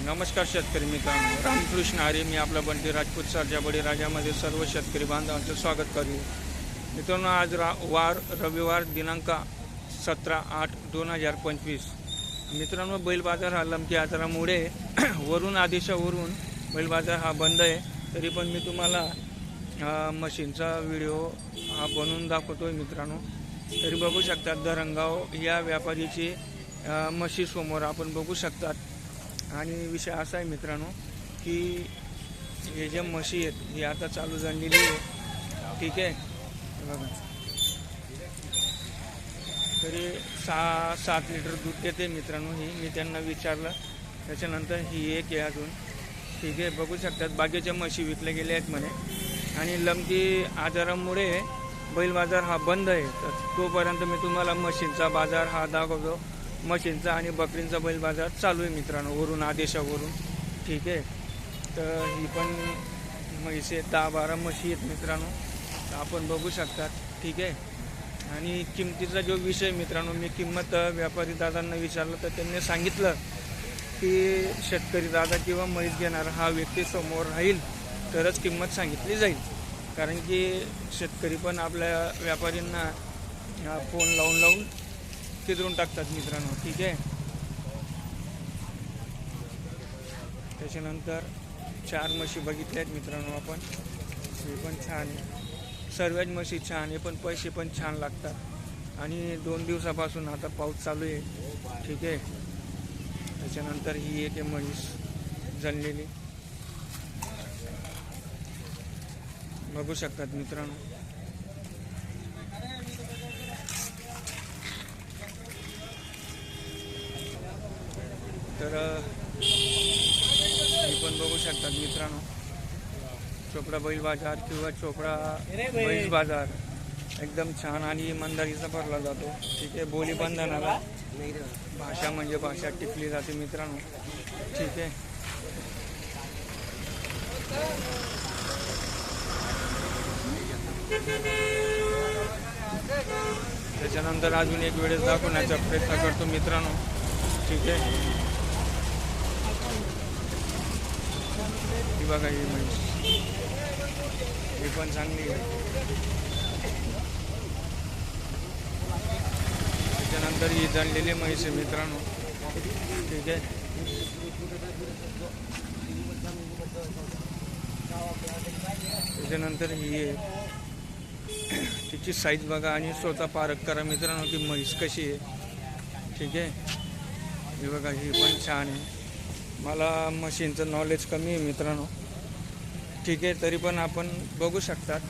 नमस्कार शेतकरी मित्रांनो, रामकृष्ण हरी. मी आपला बंटी राजपूत सरजा बळीराजामध्ये सर्व शेतकरी बांधवांचं स्वागत करू. मित्रांनो, आज वार रविवार दिनांक 17/8/2025. मित्रांनो, बैल बाजार हा लंपी आजारामुळे वरून आदेशावरून बैल बाजार हा बंद आहे. तरी पण मी तुम्हाला मशीनचा व्हिडिओ हा बनवून दाखवतोय. मित्रांनो, तरी बघू शकतात धरणगाव या व्यापारीची म्हशी समोर आपण बघू शकतात. आणि विषय असा आहे मित्रांनो की हे जे म्हशी आहेत ही आता चालू झालेली आहे. ठीक आहे, बघा तरी 6-7 लिटर दूध देते मित्रांनो ही. मी त्यांना विचारलं, त्याच्यानंतर ही एक आहे अजून. ठीक आहे, बघू शकतात बाकीच्या म्हशी विकल्या गेल्या आहेत म्हणे. आणि लंपी आजारामुळे बैल बाजार हा बंद आहे. तर तोपर्यंत मी तुम्हाला म्हशींचा बाजार हा दाखवतो. म्हशींचा आणि बकरींचा बैल बाजार चालू आहे मित्रांनो, वरून आदेशावरून. ठीक आहे, तर ही पण म्हशी आहेत, 10-12 म्हशी आहेत मित्रांनो, तर आपण बघू शकतात. ठीक आहे, आणि किमतीचा जो विषय मित्रांनो, मी किंमत व्यापारी दादांना विचारलं तर त्यांनी सांगितलं की शेतकरी दादा किंवा म्हैस घेणारा हा व्यक्ती समोर राहील तरच किंमत सांगितली जाईल. कारण की शेतकरी पण आपल्या व्यापारींना फोन लावून तिथून टाकतात मित्रांनो. ठीक आहे, त्याच्यानंतर 4 म्हशी बघितल्या आहेत मित्रांनो आपण. हे पण छान आहे, सर्वच म्हशी छान आहे, पण पैसे पण छान लागतात. आणि 2 दिवसापासून आता पाऊस चालू आहे. ठीक आहे, त्याच्यानंतर ही एक म्हैस जणलेली बघू शकतात मित्रांनो. तर हे पण बघू शकतात मित्रांनो, चोपडा बैल बाजार किंवा चोपडा बैल बाजार एकदम छान आणि इमानदारीचा भरला जातो. ठीक आहे, बोली बंधनाला भाषा म्हणजे भाषा टिकली जाते मित्रांनो. ठीक आहे, त्याच्यानंतर अजून एक वेळेस दाखवण्याचा प्रयत्न करतो मित्रांनो. ठीक आहे, ही बघा ही म्हैस, ही पण चांगली आहे. त्याच्यानंतर ही जणलेली म्हैस आहे मित्रांनो. ठीक आहे, त्याच्यानंतर ही आहे, तिची साईज बघा आणि स्वतः पारख करा मित्रांनो की म्हैस कशी आहे. ठीक आहे, ही बघा ही पण छान आहे. मला मशीनचं नॉलेज कमी आहे मित्रांनो. ठीक आहे, तरी पण आपण बघू शकतात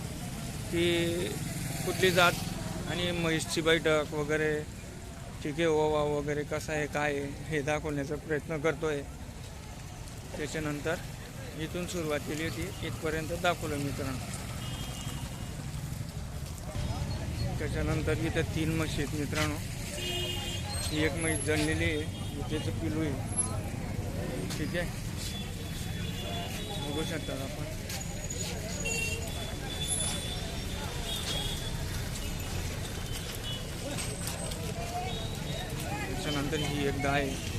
की कुठली जात आणि म्हैसची बैठक वगैरे. ठीक आहे, ओवा वगैरे कसा आहे काय आहे हे दाखवण्याचा प्रयत्न करतो आहे. त्याच्यानंतर इथून सुरुवात केली होती, इथपर्यंत दाखवलं मित्रांनो. त्याच्यानंतर इथं 3 म्हशी आहेत मित्रांनो. ही एक म्हैस जणलेली आहे, त्याचं पिलू आहे. ठीक आहे, बघू शकतात आपण. त्याच्यानंतर ही एक गाय आहे.